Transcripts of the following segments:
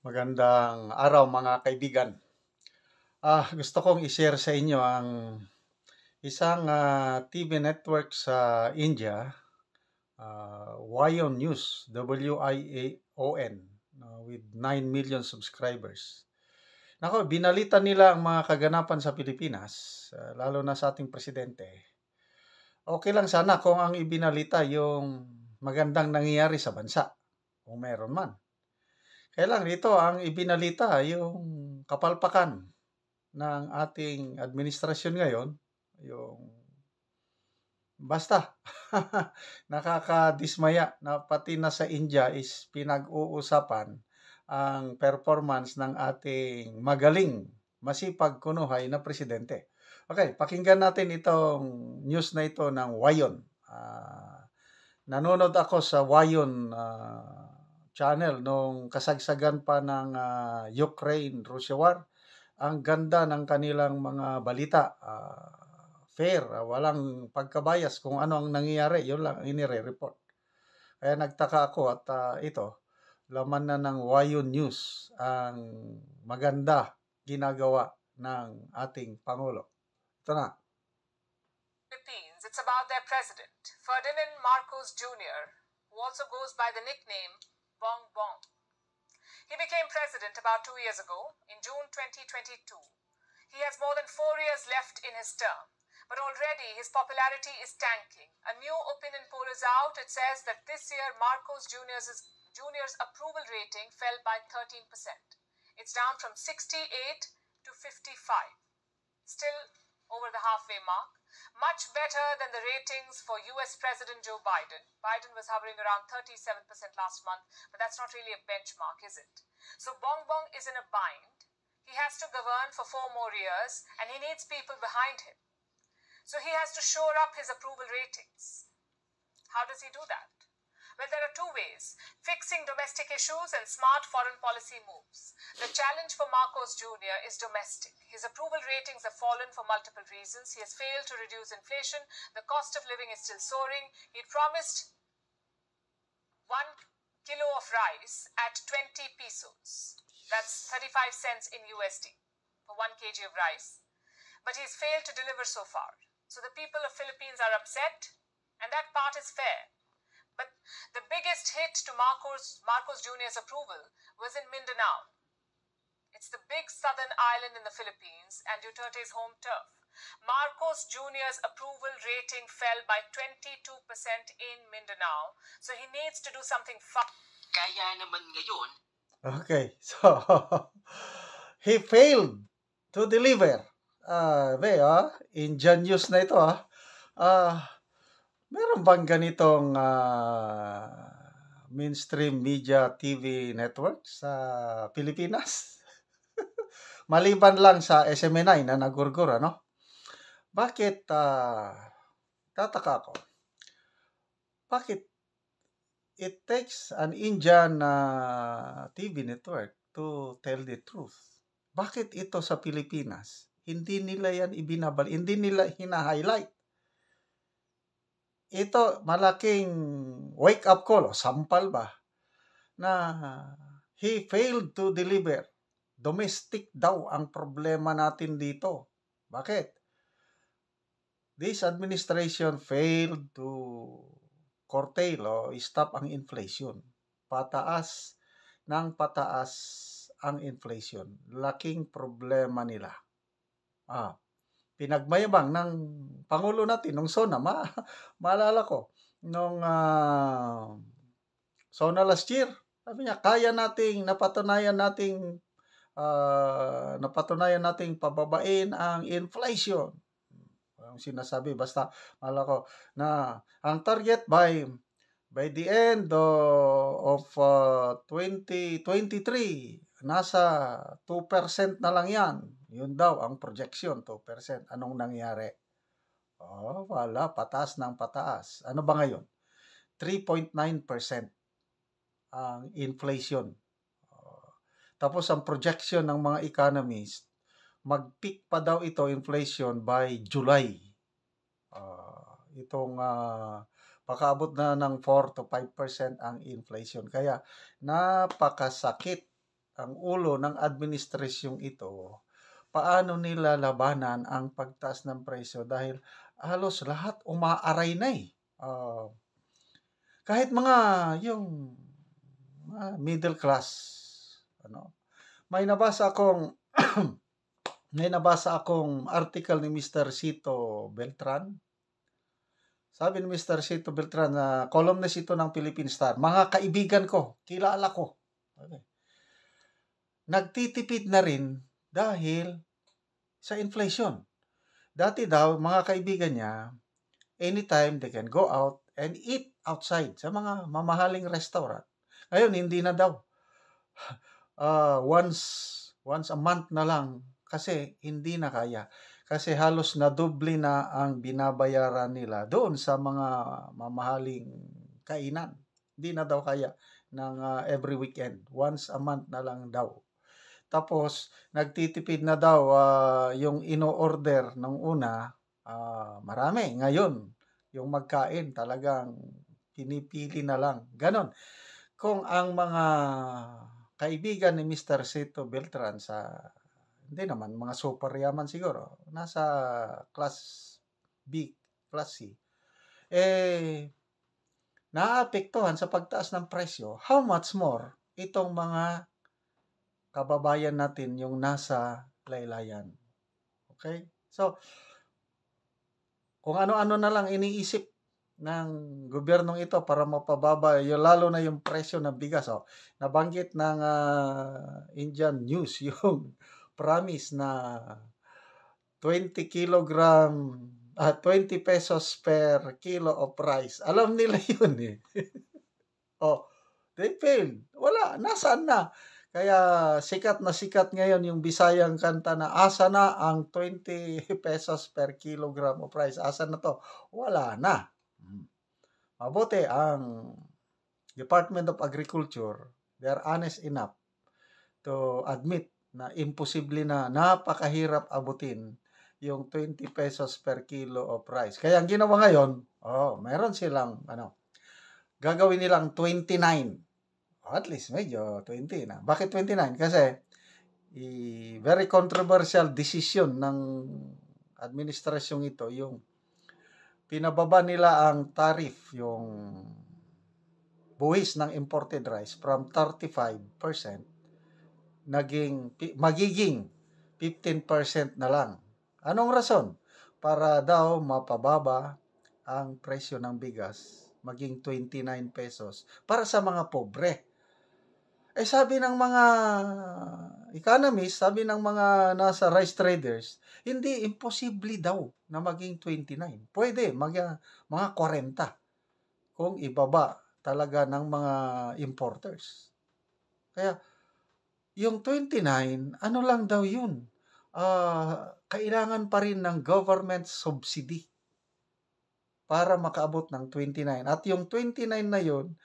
Magandang araw mga kaibigan. Gusto kong i-share sa inyo ang isang TV network sa India, WION News, WIAON, with 9 million subscribers. Nako, binalita nila ang mga kaganapan sa Pilipinas, lalo na sa ating presidente. Okay lang sana kung ang ibinalita yung magandang nangyayari sa bansa, kung meron man. Kaya lang dito ang ibinalita yung kapalpakan ng ating administrasyon ngayon, yung basta nakakadismaya na pati na sa India is pinag-uusapan ang performance ng ating magaling, masipag kunuhay na presidente. Okay, pakinggan natin itong news na ito ng WION. Nanonood ako sa WION channel nung kasagsagan pa ng Ukraine-Russia war. Ang ganda ng kanilang mga balita. Fair, walang pagkabayas kung ano ang nangyayari. Yun lang ang inire-report. Kaya nagtaka ako at ito, laman na ng WION News ang maganda ginagawa ng ating Pangulo. Ito na. Philippines, it's about their president, Ferdinand Marcos Jr., who also goes by the nickname Bong Bong. He became president about 2 years ago, in June 2022. He has more than 4 years left in his term, but already his popularity is tanking. A new opinion poll is out. It says that this year Marcos Jr.'s approval rating fell by 13%. It's down from 68 to 55. Still over the halfway mark. Much better than the ratings for US President Joe Biden. Biden was hovering around 37% last month, but that's not really a benchmark, is it? So Bong Bong is in a bind. He has to govern for 4 more years, and he needs people behind him. So he has to shore up his approval ratings. How does he do that? Well, there are 2 ways: fixing domestic issues and smart foreign policy moves. The challenge for Marcos Jr. is domestic. His approval ratings have fallen for multiple reasons. He has failed to reduce inflation. The cost of living is still soaring. He promised 1 kilo of rice at 20 pesos. That's 35 cents in USD for 1 kg of rice. But he's failed to deliver so far. So the people of Philippines are upset, and that part is fair. But the biggest hit to Marcos Jr.'s approval was in Mindanao. It's the big southern island in the Philippines and Duterte's home turf. Marcos Jr.'s approval rating fell by 22% in Mindanao, so he needs to do something fast. Kaya naman ngayon. Okay, so he failed to deliver. Indian news na ito meron bang ganitong mainstream media TV network sa Pilipinas? Maliban lang sa SMNI na nagurgur, ano? Bakit, tataka ako, bakit it takes an Indian TV network to tell the truth? Bakit ito sa Pilipinas? Hindi nila yan hindi nila hina-highlight. Ito, malaking wake-up call, sampal ba, na he failed to deliver. Domestic daw ang problema natin dito. Bakit? This administration failed to curtail o stop ang inflation. Pataas ng pataas ang inflation. Laking problema nila. Pinagmayabang ng Pangulo natin nung SONA. Maalala ko, nung SONA last year, sabi niya, kaya nating napatunayan nating pababain ang inflation. Ang sinasabi, basta maalala ko na ang target by the end of 2023, nasa 2% na lang yan. Yun daw ang projection, 2%. Anong nangyari? Wala, pataas ng pataas. Ano ba ngayon? 3.9% ang inflation. Tapos ang projection ng mga economists, mag-peak pa daw ito inflation by July. Pakaabot na ng 4 to 5% ang inflation. Kaya napakasakit ang ulo ng administrasyong ito, paano nila labanan ang pagtaas ng presyo dahil halos lahat umaaray na eh. Kahit mga yung middle class, ano, may nabasa akong article ni Mr. Sito Beltran. Sabi ni Mr. Sito Beltran na columnist ito ng Philippine Star. Mga kaibigan ko, kilala ko. Okay. Nagtitipid na rin dahil sa inflation. Dati daw, mga kaibigan niya, anytime they can go out and eat outside sa mga mamahaling restaurant. Ngayon, hindi na daw. Once a month na lang kasi hindi na kaya. Kasi halos na doble na ang binabayaran nila doon sa mga mamahaling kainan. Hindi na daw kaya ng every weekend. Once a month na lang daw. Tapos, nagtitipid na daw yung ino-order ng una, marami. Ngayon, yung magkain talagang pinipili na lang. Ganon. Kung ang mga kaibigan ni Mr. Sito Beltran hindi naman, mga super yaman siguro, nasa class B, class C, naapektuhan sa pagtaas ng presyo, how much more itong mga kababayan natin yung nasa laylayan. Okay? So, kung ano-ano na lang iniisip ng gobyernong ito para mapababa, lalo na yung presyo ng bigas. Nabanggit ng Indian News yung promise na 20 pesos per kilo of rice. Alam nila yun eh. They failed. Wala, nasaan na? Kaya sikat na sikat ngayon yung Bisayang kanta na asa na ang 20 pesos per kilogram of rice. Asa na to? Wala na. Mabuti ang Department of Agriculture, they are honest enough to admit na imposible na napakahirap abutin yung 20 pesos per kilo of rice. Kaya ang ginawa ngayon, meron silang gagawin nilang 29. At least medyo 20 na. Bakit 29? Kasi very controversial decision ng administrasyong ito yung pinababa nila ang tariff, yung buwis ng imported rice from 35% magiging 15% na lang. Anong rason? Para daw mapababa ang presyo ng bigas maging 29 pesos para sa mga pobre. Sabi ng mga economists, sabi ng mga nasa rice traders, hindi, imposible daw na maging 29. Pwede, mga 40 kung ibaba talaga ng mga importers. Kaya, yung 29, ano lang daw yun? Kailangan pa rin ng government subsidy para makaabot ng 29. At yung 29 na yun,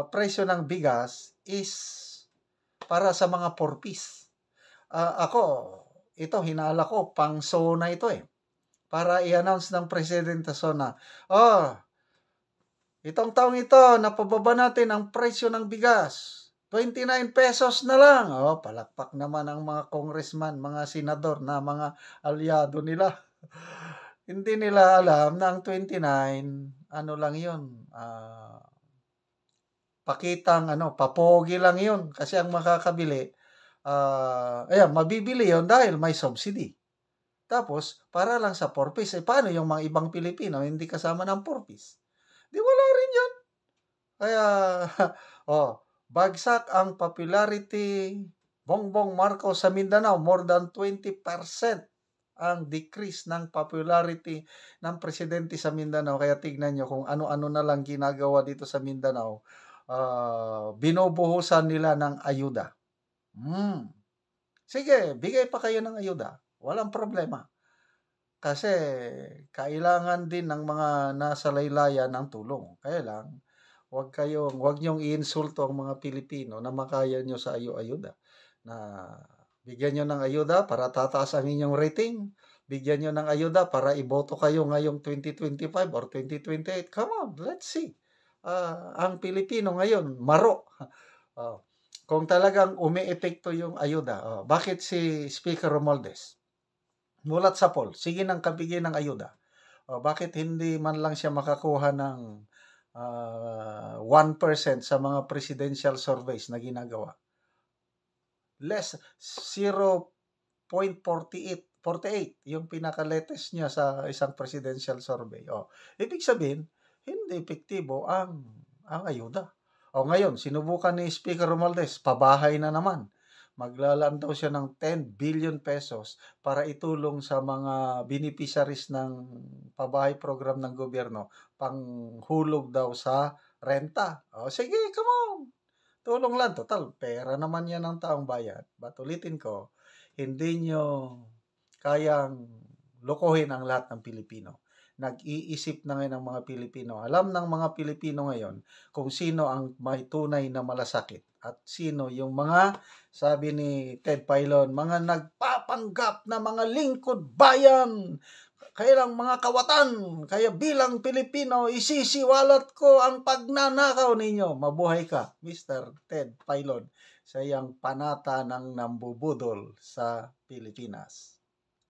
presyo ng bigas is para sa mga 4-piece. Hinala ko, pang SONA ito eh. Para i-announce ng Presidente SONA, itong taong ito, napababa natin ang presyo ng bigas. 29 pesos na lang. Palakpak naman ang mga congressman, mga senador na mga aliado nila. Hindi nila alam na ang 29, lang yun, papogi lang yun. Kasi ang makakabili, mabibili yun dahil may subsidy. Tapos, para lang sa 4-piece, paano yung mga ibang Pilipino hindi kasama ng 4-piece? Di wala rin yun. Kaya, bagsak ang popularity Bongbong Marcos sa Mindanao, more than 20% ang decrease ng popularity ng presidente sa Mindanao. Kaya tignan nyo kung ano-ano na lang ginagawa dito sa Mindanao. Binubuhusan nila ng ayuda. Sige, bigay pa kayo ng ayuda. Walang problema. Kasi kailangan din ng mga nasa laylayan ng tulong. Kaya lang, wag nyong iinsulto ang mga Pilipino na makaya nyo sa ayuda. Na bigyan nyo ng ayuda para tataas ang inyong rating. Bigyan nyo ng ayuda para iboto kayo ngayong 2025 or 2028. Come on, let's see. Ang Pilipino ngayon, maro. kung talagang umiepekto yung ayuda, bakit si Speaker Romualdez mulat sa poll, sige nang kabigay ng ayuda. Bakit hindi man lang siya makakuha ng 1% sa mga presidential surveys na ginagawa? Less 0.48 yung pinaka-latest niya sa isang presidential survey. Ibig sabihin, hindi epektibo ang ayuda. Ngayon, sinubukan ni Speaker Romualdez, pabahay na naman. Maglalaan daw siya ng 10 billion pesos para itulong sa mga beneficiaries ng pabahay program ng gobyerno, panghulog daw sa renta. Sige, come on. Tulong lang. Total, pera naman yan ng taong bayan. But ulitin ko, hindi nyo kayang lokohin ang lahat ng Pilipino. Nag-iisip na ngayon ang mga Pilipino. Alam ng mga Pilipino ngayon kung sino ang may tunay na malasakit at sino yung mga, sabi ni Ted Filon, mga nagpapanggap na mga lingkod bayan, kailang mga kawatan. Kaya bilang Pilipino, isisiwalat ko ang pagnanakaw ninyo. Mabuhay ka, Mr. Ted Filon, sa iyang panata ng nambubudol sa Pilipinas.